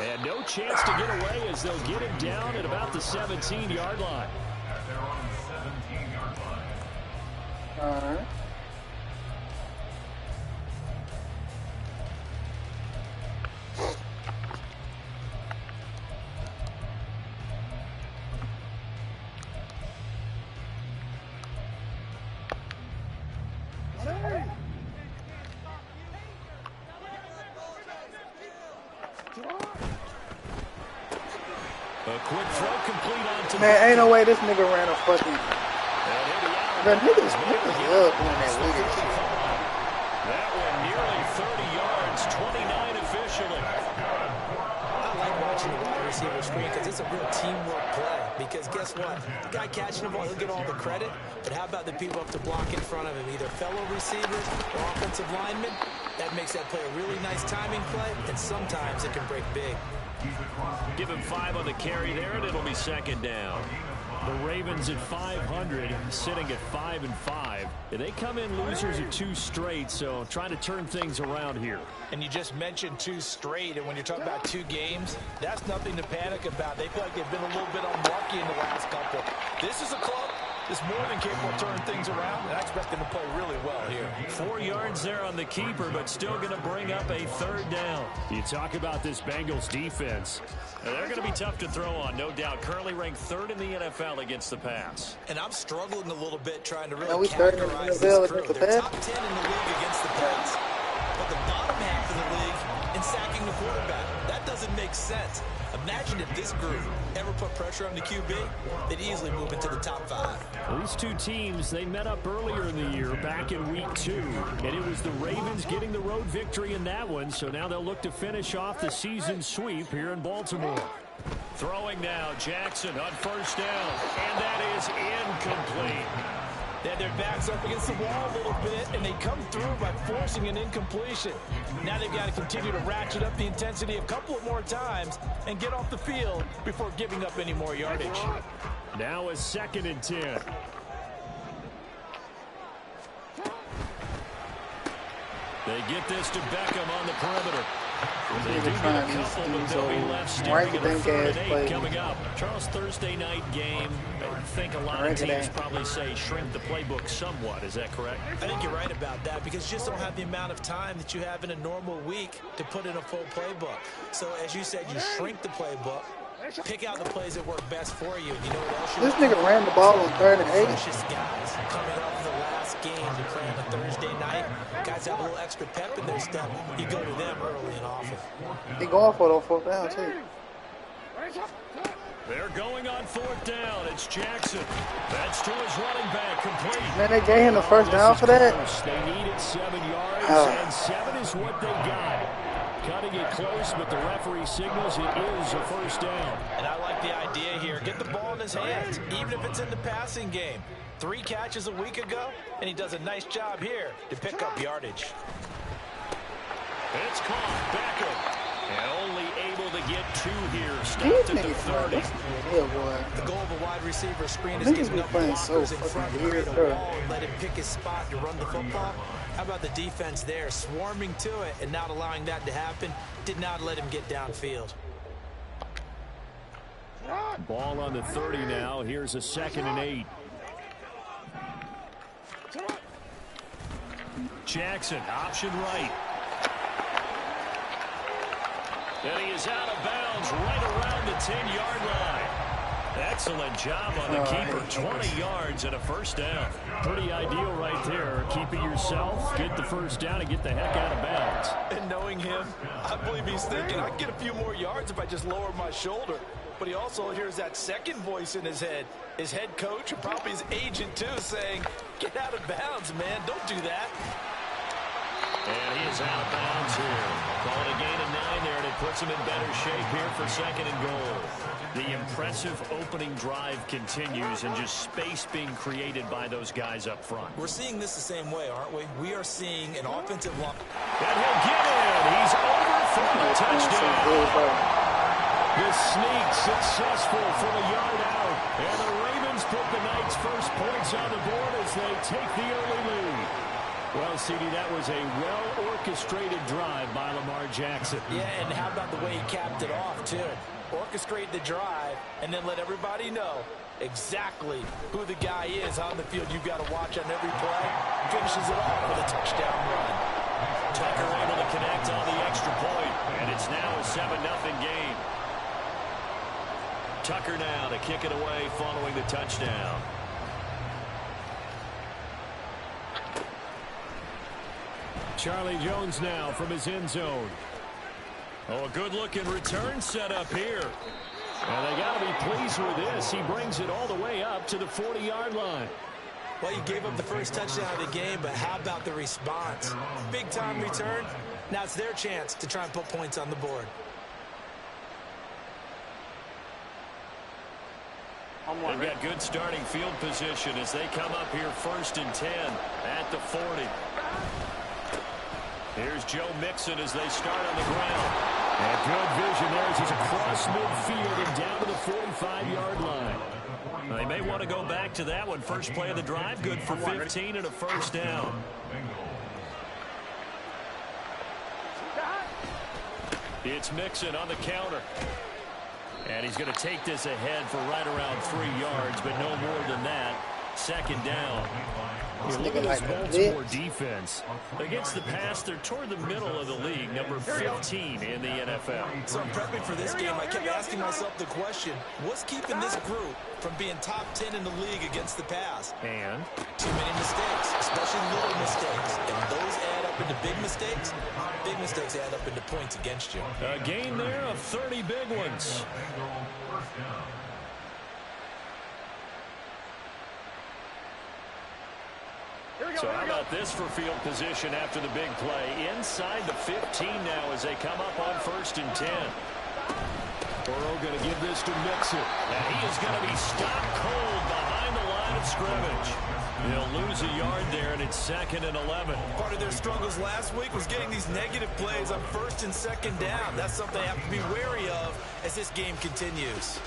And no chance to get away as they'll get him down at about the 17-yard line. They're on the 17-yard line. All right. A quick throw complete onto Man, ain't no way this nigga ran a fucking. The niggas love doing that weird shit. That one nearly 30 yards, 29 officially. I like watching the wide receiver screen because it's a real teamwork play. Because guess what? The guy catching the ball, he'll get all the credit. But how about the people up to block in front of him, either fellow receivers or offensive linemen? That makes that play a really nice timing play, and sometimes it can break big. Give him 5 on the carry there, and it'll be second down. The Ravens at 500, sitting at 5-5. They come in losers of 2 straight, so trying to turn things around here. And you just mentioned 2 straight, and when you're talking about 2 games, that's nothing to panic about. They feel like they've been a little bit unlucky in the last couple. This is a club that's more than capable of turning things around, and I expect them to play really well here. 4 yards there on the keeper, but still going to bring up a 3rd down. You talk about this Bengals defense. They're going to be tough to throw on, no doubt. Currently ranked 3rd in the NFL against the pass. And I'm struggling a little bit trying to really we started in the categorize NFL this crew. against the They're pass. top 10 in the league against the pass, but the bottom half of the league in sacking the quarterback. That doesn't make sense. Imagine if this group ever put pressure on the QB, they'd easily move into the top 5. These 2 teams, they met up earlier in the year, back in week 2, and it was the Ravens getting the road victory in that one, so now they'll look to finish off the season sweep here in Baltimore. Throwing now, Jackson on 1st down, and that is incomplete. They had their backs up against the wall a little bit, and they come through by forcing an incompletion. Now they've got to continue to ratchet up the intensity a couple of more times and get off the field before giving up any more yardage. Now a 2nd and 10. They get this to Beckham on the perimeter. They do get a couple, but they'll be left standing in the 3rd and 8 coming up. Charles, Thursday night game. I think a lot of teams probably say shrink the playbook somewhat. Is that correct? I think you're right about that because you just don't have the amount of time that you have in a normal week to put in a full playbook. So as you said, you shrink the playbook, pick out the plays that work best for you. And you know what else? This nigga ran the ball on 3rd and 8. Precious guys coming off of the last game to play on a Thursday night. Guys have a little extra pep in their step. You go to them early and often. He going for it on 4th down too. They're going on 4th down. It's Jackson. That's to his running back, complete. Man, they gave him the 1st down for that. Close. They needed 7 yards, and 7 is what they got. Cutting it close, but the referee signals it is a 1st down. And I like the idea here. Get the ball in his hands, even if it's in the passing game. 3 catches a week ago, and he does a nice job here to pick up yardage. It's caught. Beckham. And only able to get 2 here. Stopped at the 30. The goal of a wide receiver screen is getting up blockers in front, create a wall, and let him pick his spot to run the football. How about the defense there, swarming to it and not allowing that to happen? Did not let him get downfield. Ball on the 30 now. Here's a 2nd and 8. Jackson, option right. And he is out of bounds right around the 10-yard line. Excellent job on the keeper. 20 yards and a 1st down. Pretty ideal right there. Keep it yourself, get the 1st down, and get the heck out of bounds. And knowing him, I believe he's thinking, I can get a few more yards if I just lower my shoulder. But he also hears that second voice in his head. His head coach, and probably his agent too, saying, get out of bounds, man. Don't do that. And he is out of bounds here. Call it a gain of 9 there, and it puts him in better shape here for 2nd and goal. The impressive opening drive continues, and just space being created by those guys up front. We're seeing this the same way, aren't we? We are seeing an offensive line. And he'll get in. He's over for the touchdown. The sneak successful from a yard out. And the Ravens put the night's first points on the board as they take the early lead. Well, CD, that was a well-orchestrated drive by Lamar Jackson. Yeah, and how about the way he capped it off, too? Orchestrate the drive and then let everybody know exactly who the guy is on the field you've got to watch on every play. Finishes it off with a touchdown run. Tucker able to connect on the extra point, and it's now a 7-0 game. Tucker now to kick it away following the touchdown. Charlie Jones now from his end zone. Oh, a good-looking return set up here. And they got to be pleased with this. He brings it all the way up to the 40-yard line. Well, you gave up the first touchdown of the game, but how about the response? Big-time return. Now it's their chance to try and put points on the board. They've got good starting field position as they come up here 1st and 10 at the 40. Here's Joe Mixon as they start on the ground. And good vision there as he's across midfield and down to the 45-yard line. They may want to go back to that one. First play of the drive, good for 15 and a first down. It's Mixon on the counter. And he's going to take this ahead for right around 3 yards, but no more than that. Second down. Look at this Baltimore defense. Against the pass, they're toward the middle of the league, number 15 in the NFL. So I'm prepping for this game. I kept asking myself the question, what's keeping this group from being top 10 in the league against the pass? And? Too many mistakes, especially little mistakes. And those add up into big mistakes. Big mistakes add up into points against you. A game there of 30 big ones. So how about this for field position after the big play? Inside the 15 now as they come up on 1st and 10. Burrow going to give this to Mixon. And he is going to be stopped cold behind the line of scrimmage. He'll lose a yard there, and it's 2nd and 11. Part of their struggles last week was getting these negative plays on 1st and 2nd down. That's something they have to be wary of as this game continues.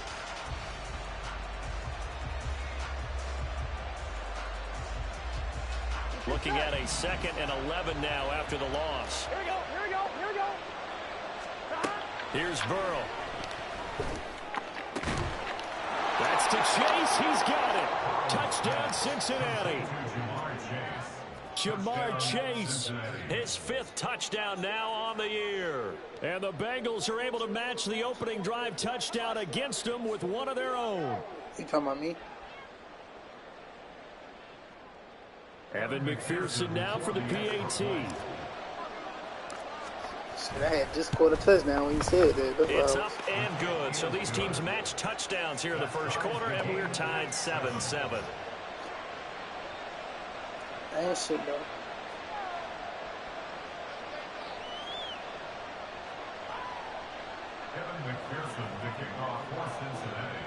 Looking at a 2nd and 11 now after the loss. Here we go, here we go, here we go. Here's Burrow. That's to Chase. He's got it. Touchdown, Cincinnati. Jamar Chase, his 5th touchdown now on the year. And the Bengals are able to match the opening drive touchdown against them with one of their own. You talking about me? Evan McPherson now for the PAT. Shit, I had just scored a touchdown when you said that. It's up and good. So these teams match touchdowns here in the first quarter, and we're tied 7-7. Ain't shit, though. Evan McPherson to kick off for Cincinnati.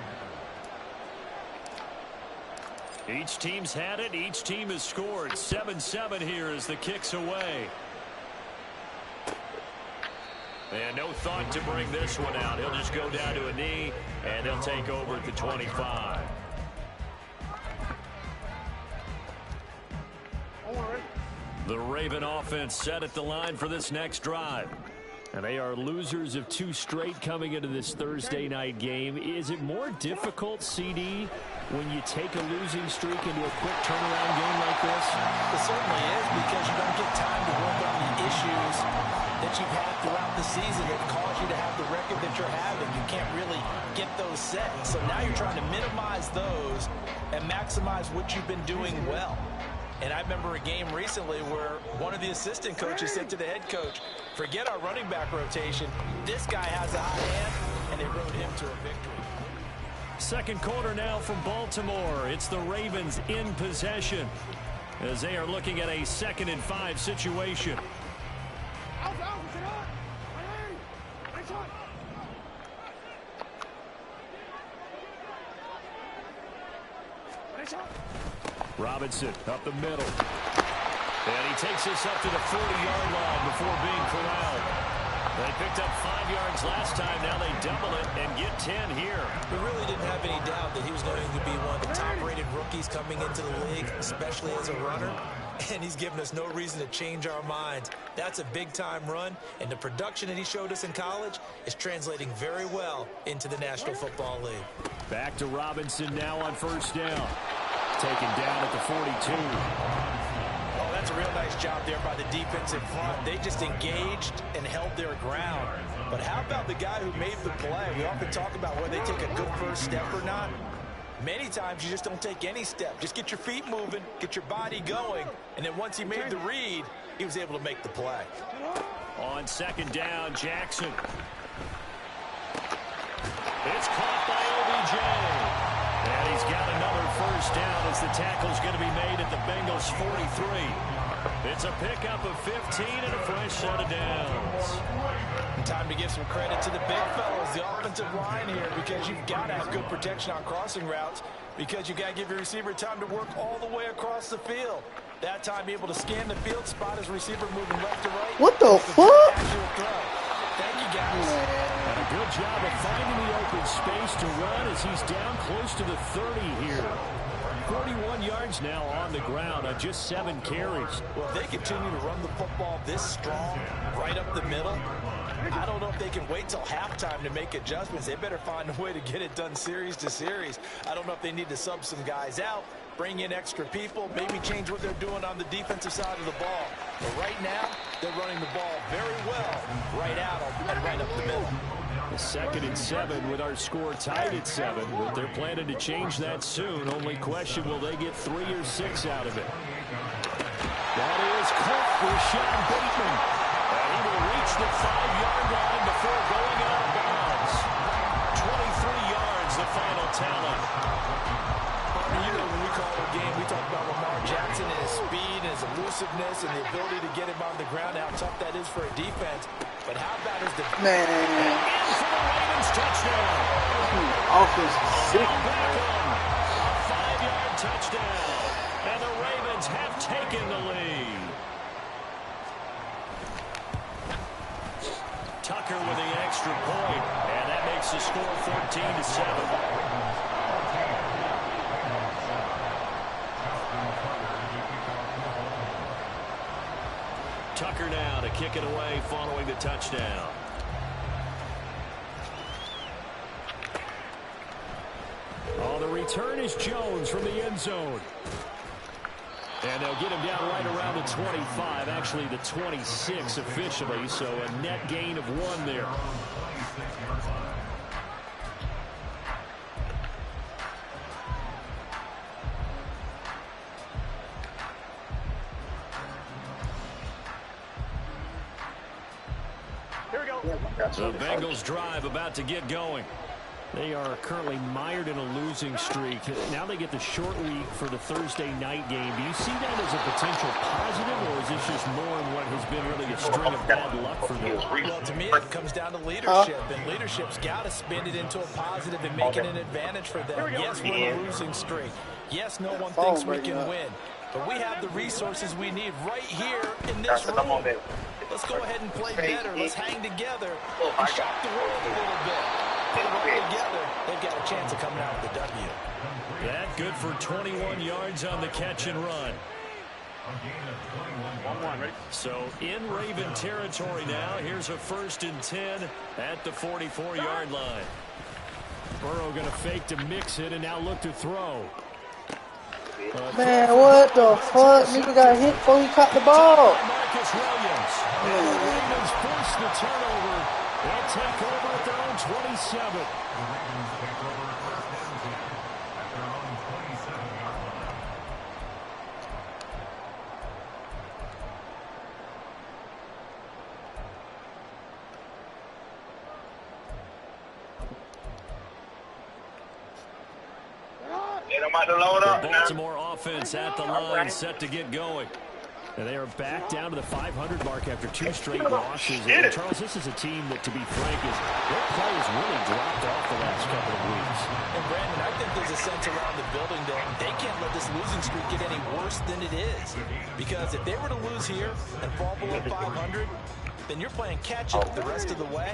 Each team's had it. Each team has scored. 7-7 here as the kick's away. And no thought to bring this one out. He'll just go down to a knee, and they'll take over at the 25. The Raven offense set at the line for this next drive. And they are losers of 2 straight coming into this Thursday night game. Is it more difficult, CD, when you take a losing streak into a quick turnaround game like this? It certainly is, because you don't get time to work on the issues that you've had throughout the season that cause you to have the record that you're having. You can't really get those set. So now you're trying to minimize those and maximize what you've been doing well. And I remember a game recently where one of the assistant coaches said to the head coach, forget our running back rotation. This guy has a hot hand, and they rode him to a victory. Second quarter now from Baltimore. It's the Ravens in possession as they are looking at a 2nd and 5 situation. Robinson up the middle. And he takes this up to the 40-yard line before being corralled. They picked up 5 yards last time. Now they double it and get 10 here. We really didn't have any doubt that he was going to be one of the top-rated rookies coming into the league, especially as a runner. and he's given us no reason to change our minds. That's a big-time run, and the production that he showed us in college is translating very well into the National Football League. Back to Robinson now on first down. Taken down at the 42. Oh, that's a real nice job there by the defense in front. They just engaged and held their ground. But how about the guy who made the play? We often talk about whether they take a good first step or not. Many times you just don't take any step. Just get your feet moving, get your body going, and then once he made the read, he was able to make the play. On second down, Jackson. It's caught by OBJ. And he's got another first down as the tackle's going to be made at the Bengals' 43. It's a pickup of 15 and a fresh set of downs. Time to give some credit to the big fellas, the offensive line here, because you've got to have good protection on crossing routes, because you've got to give your receiver time to work all the way across the field. That time, be able to scan the field, spot his receiver moving left to right. What the fuck? Thank you, guys. And a good job of finding the open space to run as he's down close to the 30 here. 41 yards now on the ground on just 7 carries. Well, if they continue to run the football this strong, right up the middle, I don't know if they can wait till halftime to make adjustments. They better find a way to get it done series to series. I don't know if they need to sub some guys out, bring in extra people, maybe change what they're doing on the defensive side of the ball. But right now, they're running the ball very well right out and right up the middle. The 2nd and 7 with our score tied at 7, but they're planning to change that soon. Only question, will they get 3 or 6 out of it? That is caught for Sean Bateman. And he will reach the 5-yard line before going out of bounds. 23 yards, the final tally. You know, when we call a game, we talk about Lamar Jackson and his speed and his elusiveness and the ability to get him on the ground, how tough that is for a defense. But how about his defense? Man. In for the Ravens touchdown. Offense is sick. A 5-yard touchdown. And the Ravens have taken the lead. Tucker with the extra point. And that makes the score 14-7. Tucker now to kick it away following the touchdown. Oh, the return is Jones from the end zone. And they'll get him down right around the 25, actually the 26 officially, so a net gain of 1 there. The Bengals drive about to get going. They are currently mired in a losing streak. Now they get the short week for the Thursday night game. Do you see that as a potential positive, or is this just more in what has been really a string of bad luck for them? Well, to me, it comes down to leadership, and leadership's got to spin it into a positive and make it an advantage for them. Yes, we're in a losing streak. Yes, no one thinks we can win. But we have the resources we need right here in this room. Let's go ahead and play better. Let's hang together and shock the world a little bit. Put them all together. They've got a chance of coming out with the W. That good for 21 yards on the catch and run. So in Raven territory now. Here's a 1st and 10 at the 44-yard line. Burrow going to fake to mix it and now look to throw. Man, what the fuck? Nigga got hit before he caught the ball. Marcus Williams. And the Ravens force the turnover. They'll take over at their own 27. The Baltimore offense at the line, set to get going. And they are back down to the 500 mark after 2 straight losses. And Charles, this is a team that, to be frank, their play has really dropped off the last couple of weeks. And Brandon, I think there's a sense around the building that they can't let this losing streak get any worse than it is. Because if they were to lose here and fall below 500, then you're playing catch-up the rest of the way.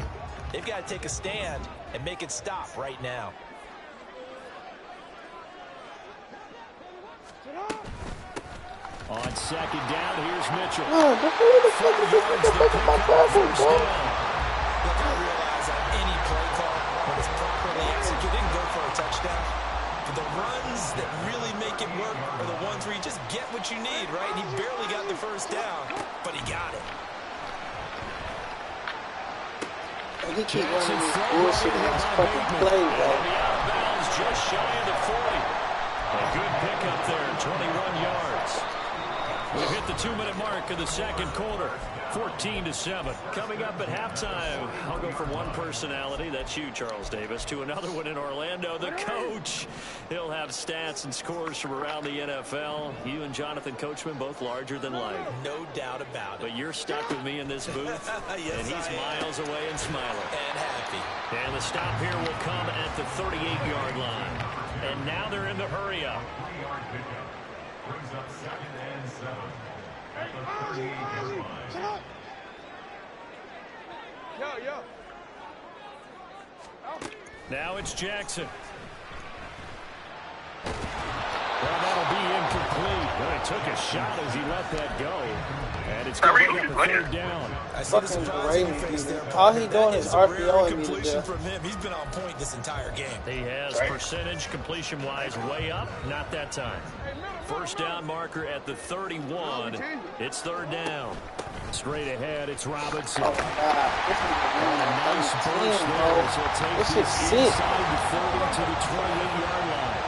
They've got to take a stand and make it stop right now. On second down, here's Mitchell. Oh, who the fuck is this nigga making my tackle, bro? Look, I realize on any play call, when it's properly executed, didn't go for a touchdown. But the runs that really make it work are the ones where you just get what you need, right? And he barely got the first down, but he got it. And he keep running these bullshit ass fucking plays, bro. Out of bounds, just shy of the 40. A good pickup there, 21 yards. We've hit the 2-minute mark of the second quarter. 14-7. Coming up at halftime, I'll go from one personality, that's you, Charles Davis, to another one in Orlando, the coach. He'll have stats and scores from around the NFL. You and Jonathan Coachman, both larger than life. No doubt about it. But you're stuck with me in this booth, yes, and he's miles away and smiling. And happy. And the stop here will come at the 38-yard line. And now they're in the hurry-up. 3-yard pickup. Brings up 2nd and 7 at the 38-yard line. Now it's Jackson. Well, that'll be incomplete. Well, he took a shot as he let that go. And it's going to bring up a 3rd down. I see the surprise in your face there. All he doing is RPOing me completion to from him. He's been on point this entire game. He has percentage completion-wise way up. Not that time. First down marker at the 31. It's 3rd down. Straight ahead, it's Robinson. Oh, my God. Nice burst there as he'll take This this is sick. inside the 30 to the 28-yard line.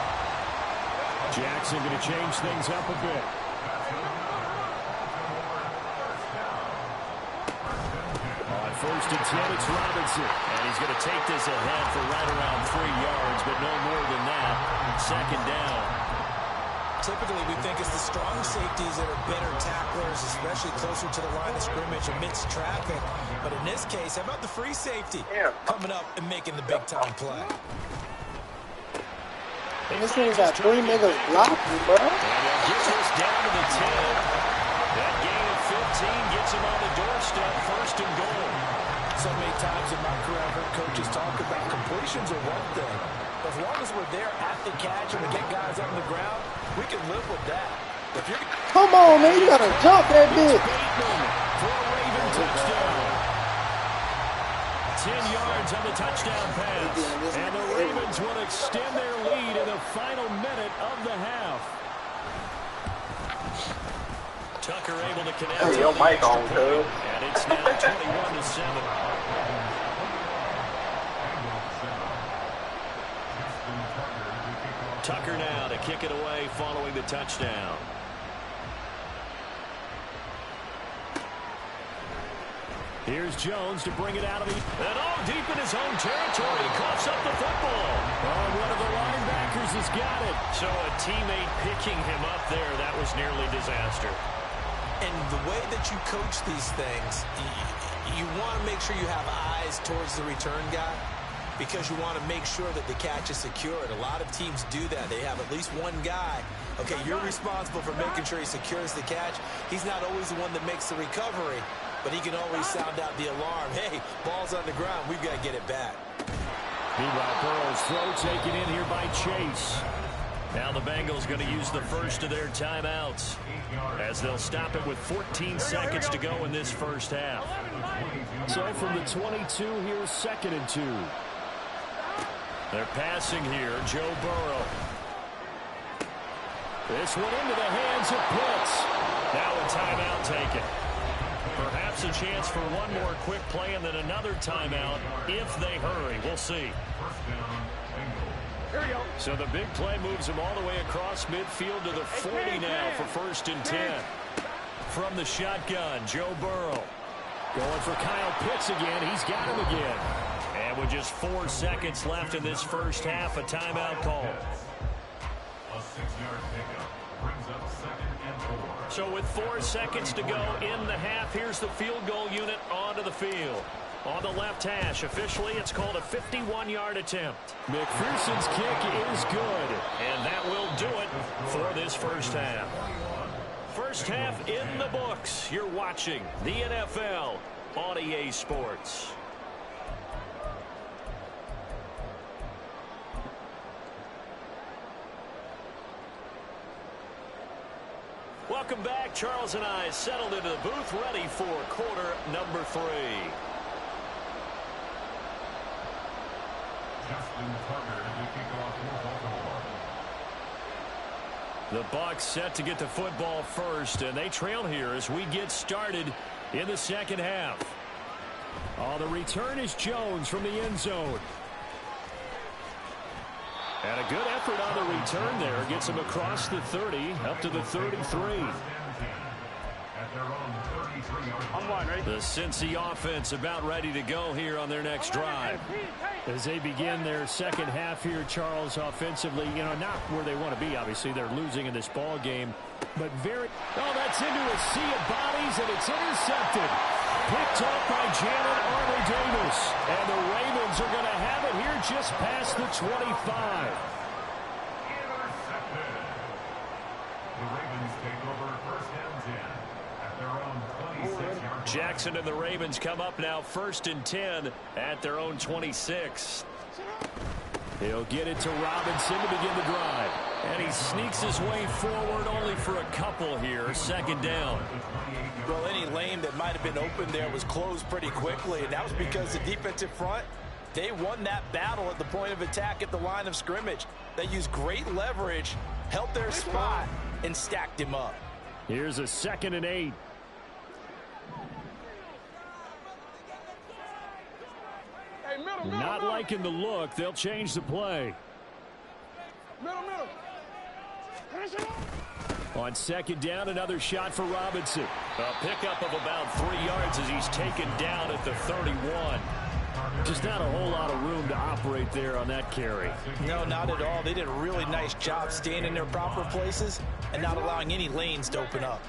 Jackson going to change things up a bit. On 1st and 10, it's Robinson. And he's going to take this ahead for right around 3 yards, but no more than that. 2nd down. Typically, we think it's the strong safeties that are better tacklers, especially closer to the line of scrimmage amidst traffic. But in this case, how about the free safety coming up and making the big-time play? This nigga got 3 niggas blocking, bro. And he'll get this down to the 10. That gain of 15 gets him on the doorstep, 1st and goal. So many times in my career, I've heard coaches talk about completions are one thing. As long as we're there at the catch and we get guys on the ground, we can live with that. If you're Come on, man. You gotta jump that bitch. Bateman for a Raven touchdown. 10 yards on the touchdown pass. And the Ravens will extend their lead in the final minute of the half. Tucker able to connect. Hey, your mic on, dude. And it's now 21-7. Tucker now to kick it away following the touchdown. Here's Jones to bring it out of the... And deep in his own territory. He coughs up the football. Oh, one of the linebackers has got it. So a teammate picking him up there, that was nearly disaster. And the way that you coach these things, you want to make sure you have eyes towards the return guy, because you want to make sure that the catch is secured. A lot of teams do that. They have at least one guy. Okay, you're responsible for making sure he secures the catch. He's not always the one that makes the recovery, but he can always sound out the alarm. Hey, ball's on the ground. We've got to get it back. Meanwhile, Burrow's throw taken in here by Chase. Now the Bengals going to use the first of their timeouts as they'll stop it with 14 seconds to go in this first half. So from the 22, here's 2nd and 2. They're passing here, Joe Burrow. This one into the hands of Pitts. Now a timeout taken. Perhaps a chance for one more quick play and then another timeout if they hurry. We'll see. So the big play moves him all the way across midfield to the 40 now for 1st and 10. From the shotgun, Joe Burrow. Going for Kyle Pitts again. He's got him again. And with just 4 seconds left in this first half, a timeout call. A 6-yard pickup brings up 2nd and 4. So with 4 seconds to go in the half, here's the field goal unit onto the field. On the left hash, officially, it's called a 51-yard attempt. McPherson's kick is good, and that will do it for this first half. First half in the books. You're watching the NFL on EA Sports. Welcome Welcome back. Charles and I settled into the booth, ready for quarter number 3. Justin Tucker to kick off for Baltimore. The Bucs set to get the football first, and they trail here as we get started in the second half. Oh, the return is Jones from the end zone. And a good effort on the return there. Gets him across the 30, up to the 33. The Cincy offense about ready to go here on their next drive. As they begin their second half here, Charles, offensively, not where they want to be, obviously. They're losing in this ball game. But that's into a sea of bodies, and it's intercepted. Picked off by Janet Armour-Davis. And the Ravens are going to have it here just past the 25. Intercepted. The Ravens take over first and 10 at their own 26-yard. Jackson and the Ravens come up now first and 10 at their own 26. He'll get it to Robinson to begin the drive. And he sneaks his way forward only for a couple here. Second down. Well, any lane that might have been open there was closed pretty quickly, and that was because the defensive front, they won that battle at the point of attack at the line of scrimmage. They used great leverage, held their spot, and stacked him up. Here's a 2nd and 8. Not liking the look. They'll change the play. On 2nd down, another shot for Robinson. A pickup of about 3 yards as he's taken down at the 31. Just not a whole lot of room to operate there on that carry. No, not at all. They did a really nice job staying in their proper places and not allowing any lanes to open up.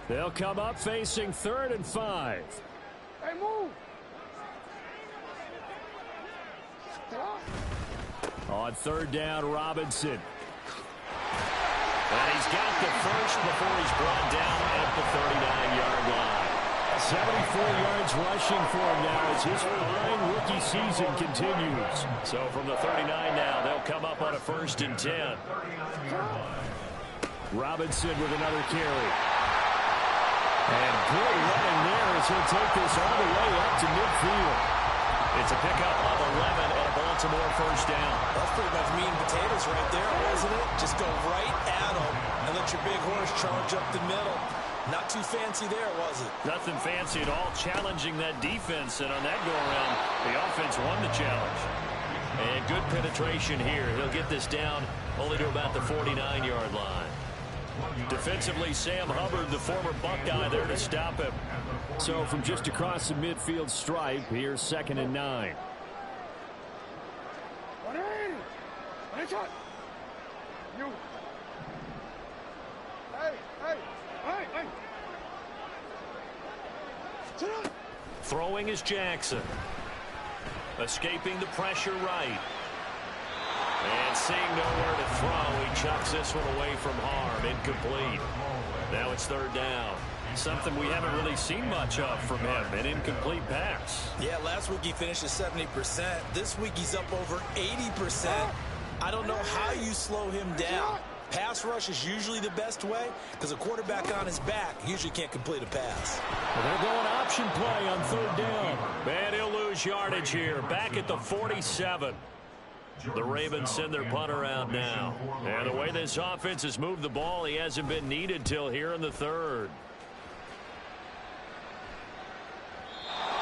They'll come up facing 3rd and 5. Hey, move. On 3rd down, Robinson. And he's got the first before he's brought down at the 39-yard line. 74 yards rushing for him now as his fine rookie season continues. So from the 39 now, they'll come up on a 1st and 10. Robinson with another carry. And good running there as he'll take this all the way up to midfield. It's a pickup of 11 and a Baltimore first down. That's pretty much meat and potatoes right there, wasn't it? Just go right at them and let your big horse charge up the middle. Not too fancy there, was it? Nothing fancy at all, challenging that defense. And on that go-around, the offense won the challenge. And good penetration here. He'll get this down only to about the 49-yard line. Defensively, Sam Hubbard, the former Buckeye, there to stop him. So from just across the midfield stripe, here's 2nd and 9. Throwing is Jackson. Escaping the pressure right. And seeing nowhere to throw, he chucks this one away from harm. Incomplete. Now it's 3rd down. Something we haven't really seen much of from him, an incomplete pass. Yeah, last week he finished at 70%. This week he's up over 80%. I don't know how you slow him down. Pass rush is usually the best way because a quarterback on his back usually can't complete a pass. Well, they're going option play on 3rd down. And he'll lose yardage here, back at the 47. The Ravens send their punter out now. And the way this offense has moved the ball, he hasn't been needed till here in the 3rd.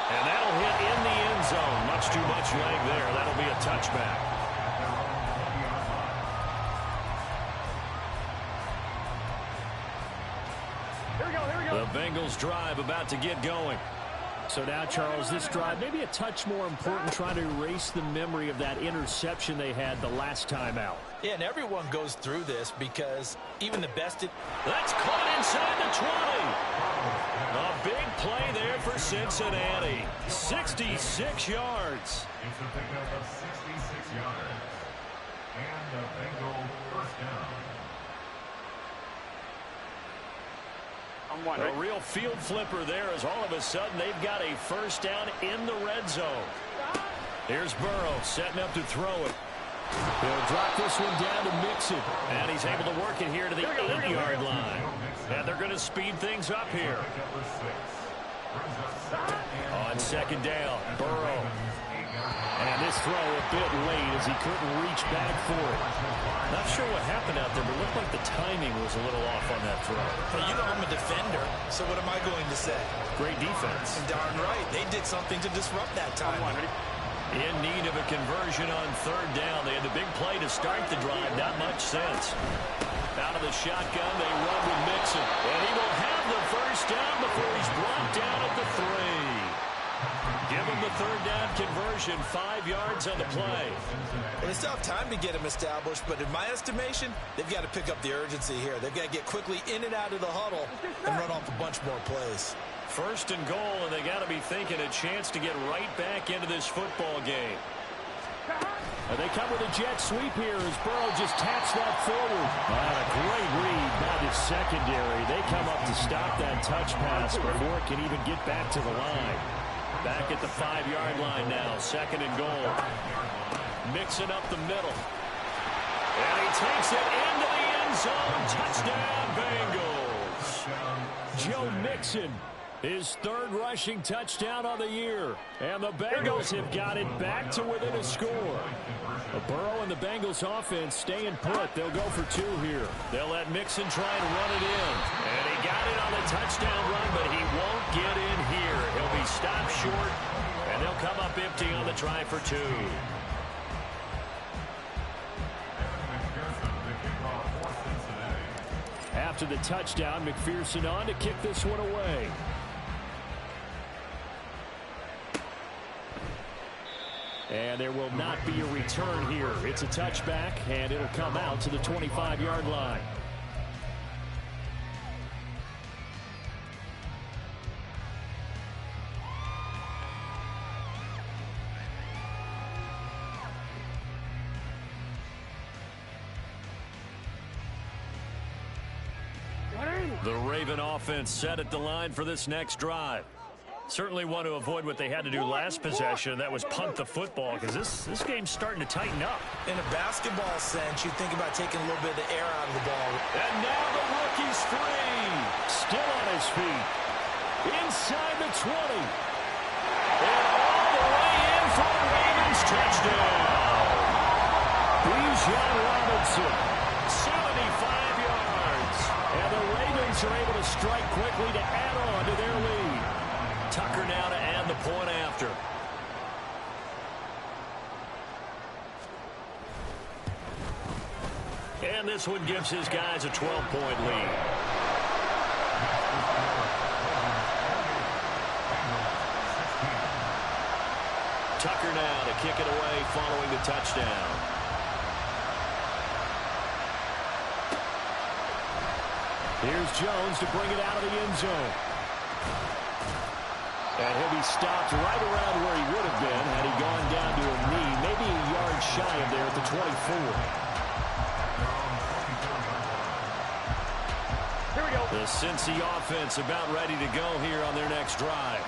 And that'll hit in the end zone. Much too much leg there. That'll be a touchback. The Bengals drive about to get going. So now, Charles, this drive maybe a touch more important, trying to erase the memory of that interception they had the last time out. Yeah, and everyone goes through this because even the best... That's caught inside the 20. A big play there for Cincinnati. 66 yards. It's a pickup of 66 yards. And the Bengal first down. A real field flipper there as all of a sudden they've got a first down in the red zone. Here's Burrow setting up to throw it. He'll drop this one down to Mixon. And he's able to work it here to the 8-yard line. And they're going to speed things up here. On second down, Burrow. And this throw a bit late as he couldn't reach back for it. Not sure what happened out there, but it looked like the timing was a little off on that throw. Well, you know I'm a defender, so what am I going to say? Great defense. And darn right, they did something to disrupt that time. In need of a conversion on third down. They had the big play to start the drive. Not much sense. Out of the shotgun, they run with Mixon. And he will have the first down before he's brought down at the 3. Give him the third down conversion, 5 yards on the play. Well, they still have time to get him established, but in my estimation, they've got to pick up the urgency here. They've got to get quickly in and out of the huddle and run off a bunch more plays. First and goal, and they got to be thinking a chance to get right back into this football game. And they come with a jet sweep here as Burrow just taps that forward. A great read by the secondary. They come up to stop that touch pass before it can even get back to the line. Back at the 5-yard line now, second and goal. Mixing up the middle. And he takes it into the end zone. Touchdown, Bengals. Joe Mixon, his third rushing touchdown on the year. And the Bengals have got it back to within a score. Burrow and the Bengals offense staying put. They'll go for 2 here. They'll let Mixon try and run it in. And he got it on the touchdown run, but he won't get in here. He'll be stopped short, and they'll come up empty on the try for 2. After the touchdown, McPherson on to kick this one away. And there will not be a return here. It's a touchback, and it'll come out to the 25-yard line. The Raven offense set at the line for this next drive. Certainly want to avoid what they had to do last possession. That was punt the football, because this game's starting to tighten up. In a basketball sense, you think about taking a little bit of the air out of the ball. And now the rookie's free. Still on his feet. Inside the 20. And all the way in for the Ravens touchdown. Bijan Robinson, 75 yards. And the Ravens are able to strike quickly to add on to their lead. Tucker now to add the point after. And this one gives his guys a 12-point lead. Tucker now to kick it away following the touchdown. Here's Jones to bring it out of the end zone. And he'll be stopped right around where he would have been had he gone down to a knee, maybe a yard shy of there at the 24. Here we go. The Cincy offense about ready to go here on their next drive.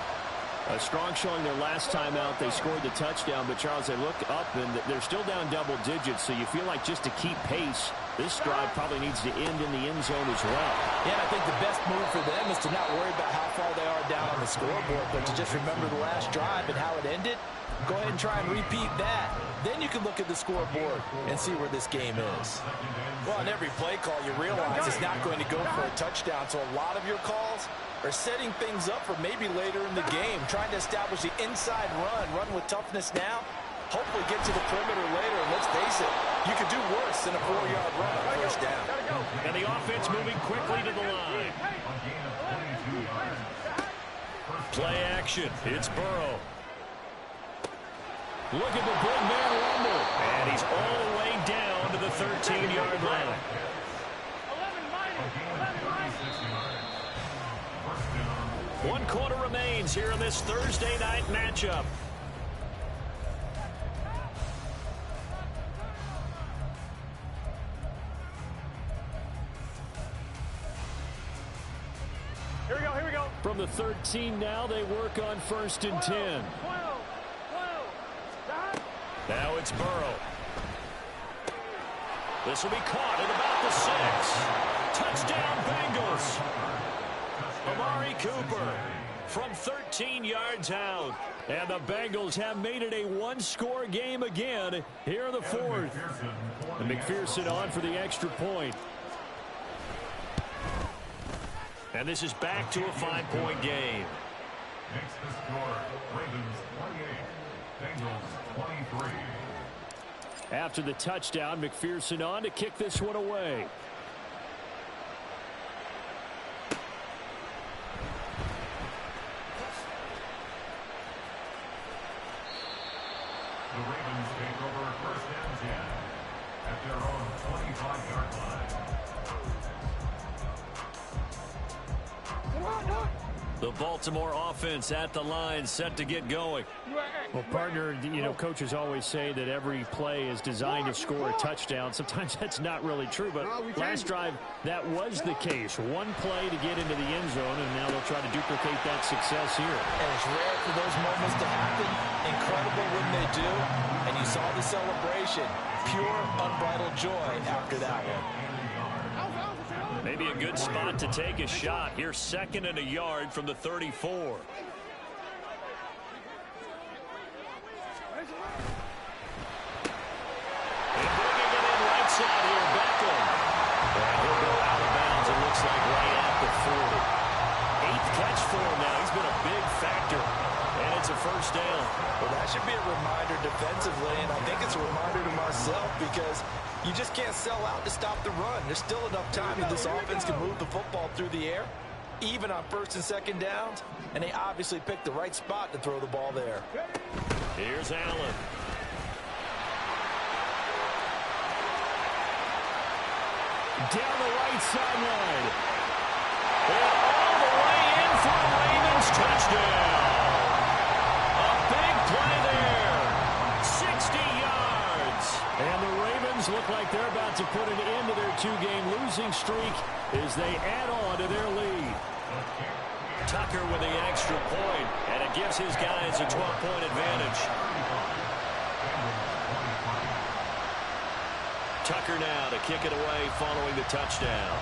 A strong showing their last time out. They scored the touchdown, but Charles, they look up and they're still down double digits, so you feel like just to keep pace, this drive probably needs to end in the end zone as well. Yeah, I think the best move for them is to not worry about how far they are down on the scoreboard, but to just remember the last drive and how it ended. Go ahead and try and repeat that. Then you can look at the scoreboard and see where this game is. Well, on every play call, you realize it's not going to go for a touchdown, so a lot of your calls are setting things up for maybe later in the game, trying to establish the inside run with toughness now, hopefully get to the perimeter later, and let's face it, you could do worse than a 4-yard run on first down. And the offense moving quickly to the line. Play action. It's Burrow. Look at the big man rumble. And he's all the way down to the 13-yard line. One quarter remains here in this Thursday night matchup. Here we go. From the 13 now, they work on 1st and 10. Now it's Burrow. This will be caught at about the 6. Touchdown, Bengals. Amari Cooper from 13 yards out. And the Bengals have made it a one-score game again here in the fourth. And McPherson on for the extra point. And this is back to a 5-point game. Makes the score Ravens 28, Bengals 23. After the touchdown, McPherson on to kick this one away. The Ravens take over first and 10 at their own 25-yard line. The Baltimore offense at the line, set to get going. Well, partner, you know, coaches always say that every play is designed to score a touchdown. Sometimes that's not really true, but last drive, that was the case. One play to get into the end zone, and now they'll try to duplicate that success here. And it's rare for those moments to happen. Incredible when they do. And you saw the celebration. Pure, unbridled joy after that one. Maybe a good spot to take a shot. Here, 2nd and a yard from the 34. And bringing it in right side here, Beckham. And he'll go out of bounds, it looks like right at the 40. 8th catch for him now. He's been a big factor. And it's a first down. Well, that should be a reminder defensively, and I think it's a reminder to myself because you just can't sell out to stop the run. There's still enough time that this offense can move the football through the air, even on 1st and 2nd downs, and they obviously picked the right spot to throw the ball there. Here's Allen. Down the right sideline. And all the way in for a Ravens touchdown. A big play there. 60 yards. And the Ravens look like they're about to put an end to their 2-game losing streak as they add on to their lead. Tucker with the extra point, and it gives his guys a 12-point advantage. Tucker now to kick it away following the touchdown.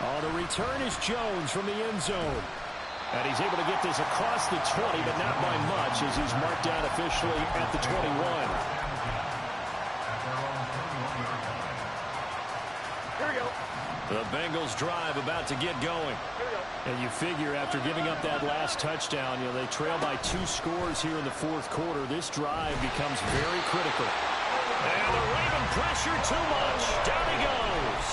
On the return is Jones from the end zone. And he's able to get this across the 20, but not by much as he's marked down officially at the 21. Here we go. The Bengals drive about to get going. And you figure after giving up that last touchdown, you know, they trail by 2 scores here in the 4th quarter. This drive becomes very critical. And the Raven pressure too much. Down he goes.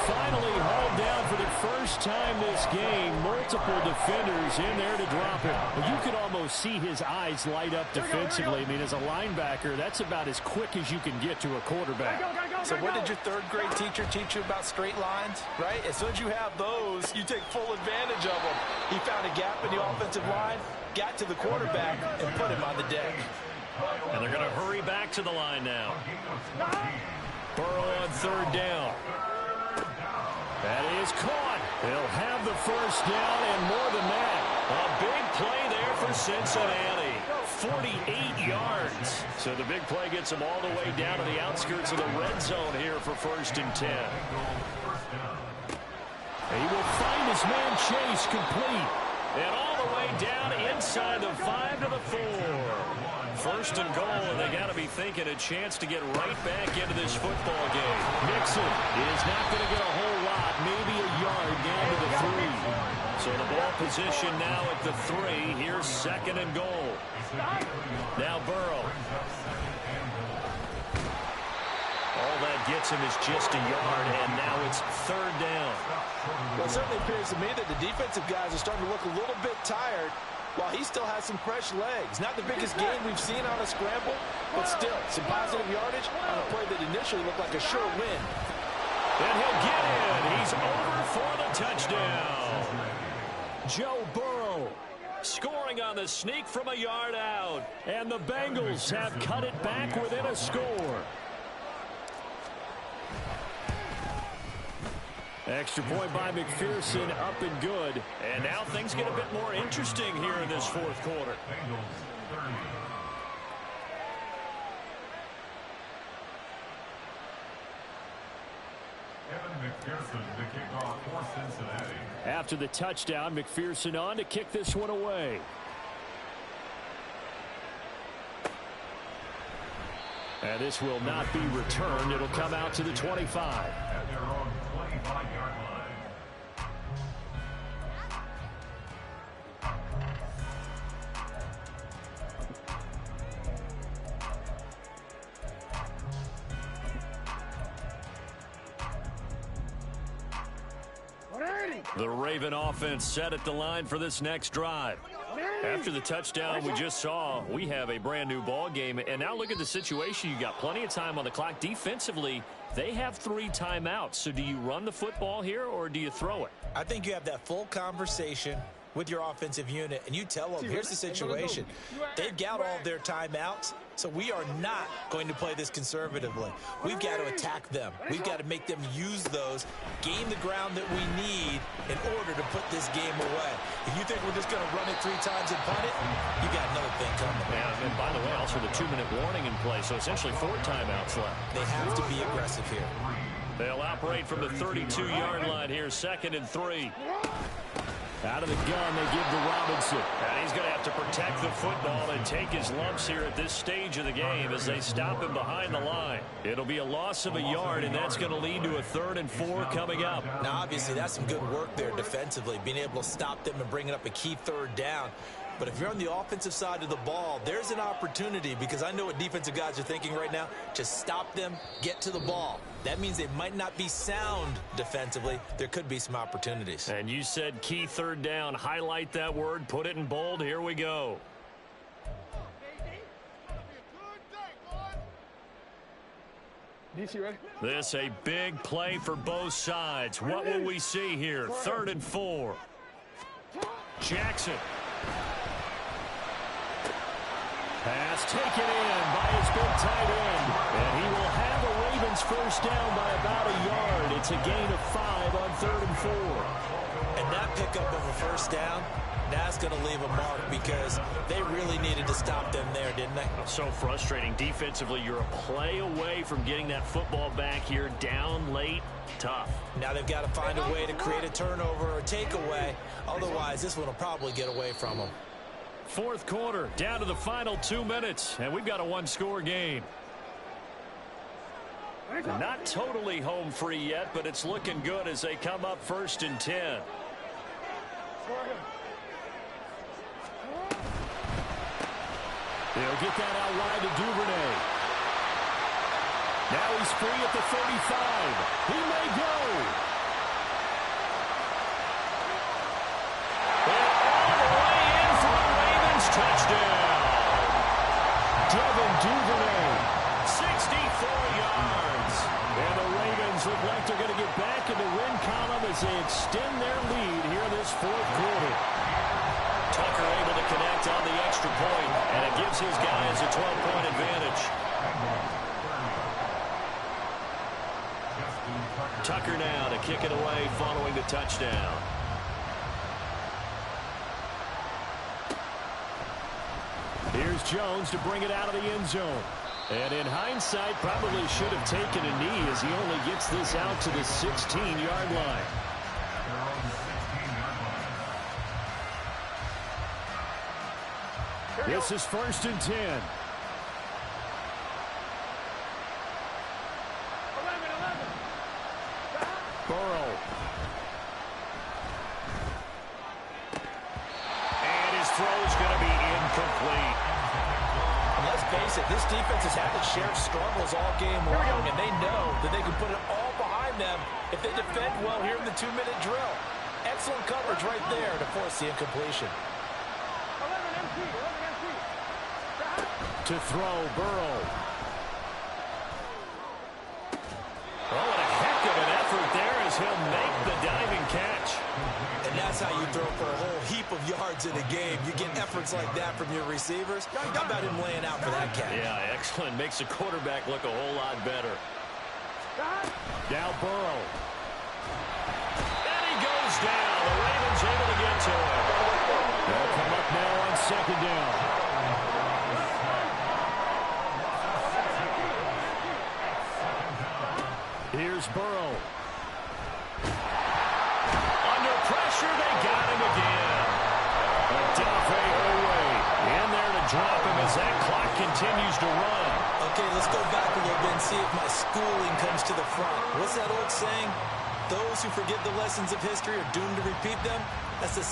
Finally hauled down for the first time this game. Multiple defenders in there to drop him. Well, you could almost see his eyes light up defensively. I mean, as a linebacker, that's about as quick as you can get to a quarterback. So what did your 3rd grade teacher teach you about straight lines, right? As soon as you have those, you take full advantage of them. He found a gap in the offensive line, got to the quarterback, and put him on the deck. And they're going to hurry back to the line now. Burrow on 3rd down. That is caught. They'll have the first down and more than that. A big play there for Cincinnati. 48 yards. So the big play gets them all the way down to the outskirts of the red zone here for 1st and 10. He will find his man Chase complete. And all the way down inside the 5 to the 4. 1st and goal, and they got to be thinking a chance to get right back into this football game. Mixon is not going to get a whole lot, maybe a yard down to the 3. So the ball position now at the 3. Here's 2nd and goal. Now Burrow. All that gets him is just a yard, and now it's 3rd down. Well, it certainly appears to me that the defensive guys are starting to look a little bit tired while he still has some fresh legs. Not the biggest game we've seen on a scramble, but still some positive yardage on a play that initially looked like a sure win. And he'll get in. He's over for the touchdown. Joe Burrow scoring on the sneak from a yard out. And the Bengals have cut it back within a score. Extra point by McPherson, up and good. And now things get a bit more interesting here in this 4th quarter. McPherson to kick off for Cincinnati. After the touchdown, McPherson on to kick this one away. And this will not be returned. It'll come out to the 25. At their own 25-yard line. The Raven offense set at the line for this next drive. After the touchdown we just saw, we have a brand new ball game. And now look at the situation. You got plenty of time on the clock. Defensively, they have 3 timeouts. So do you run the football here or do you throw it? I think you have that full conversation with your offensive unit, and you tell them, here's the situation. They've got all their timeouts, so we are not going to play this conservatively. We've got to attack them. We've got to make them use those, gain the ground that we need in order to put this game away. If you think we're just going to run it 3 times and punt it, you got another thing coming. And by the way, also the 2-minute warning in play, so essentially 4 timeouts left. They have to be aggressive here. They'll operate from the 32-yard line here, 2nd and 3. Out of the gun, they give to Robinson. And he's going to have to protect the football and take his lumps here at this stage of the game as they stop him behind the line. It'll be a loss of a yard, and that's going to lead to a 3rd and 4 coming up. Now, obviously, that's some good work there defensively, being able to stop them and bringing up a key 3rd down. But if you're on the offensive side of the ball, there's an opportunity, because I know what defensive guys are thinking right now. Just stop them, get to the ball. That means they might not be sound defensively. There could be some opportunities. And you said key 3rd down. Highlight that word. Put it in bold. Here we go. This a big play for both sides. What will we see here? 3rd and 4. Jackson. Pass taken in by his big tight end. And he will have a Ravens first down by about a yard. It's a gain of 5 on 3rd and 4. And that pickup of a first down, that's going to leave a mark, because they really needed to stop them there, didn't they? So frustrating. Defensively, you're a play away from getting that football back here. Down late, tough. Now they've got to find a way to create a turnover or takeaway. Otherwise, this one will probably get away from them. 4th quarter, down to the final 2 minutes, and we've got a 1-score game. Not totally home free yet, but it's looking good as they come up 1st and 10. They'll get that out wide to Duvernay. Now he's free at the 35. He may go. Touchdown. Devin Duvernay, 64 yards. And the Ravens look like they're going to get back in the win column as they extend their lead here this 4th quarter. Tucker able to connect on the extra point, and it gives his guys a 12-point advantage. Tucker now to kick it away following the touchdown. Here's Jones to bring it out of the end zone. And in hindsight, probably should have taken a knee as he only gets this out to the 16-yard line. This is 1st and 10. Burrow. And his throw's going to be incomplete. Let's face it, this defense has had its share of struggles all game long, and they know that they can put it all behind them if they defend well here in the 2-minute drill. Excellent coverage right there to force the incompletion. To throw, Burrow. Oh, what a heck of an effort there as he'll make the diving catch. And that's how you throw for a whole heap of yards in a game. You get efforts like that from your receivers. How about him laying out for that catch? Yeah, excellent. Makes the quarterback look a whole lot better. Now Burrow. And he goes down. The Ravens able to get to him. They'll come up now on 2nd down. Here's Burrow. drop him as that clock continues to run. Okay, let's go back a little bit and see if my schooling comes to the front. What's that old saying? Those who forget the lessons of history are doomed to repeat them. That's the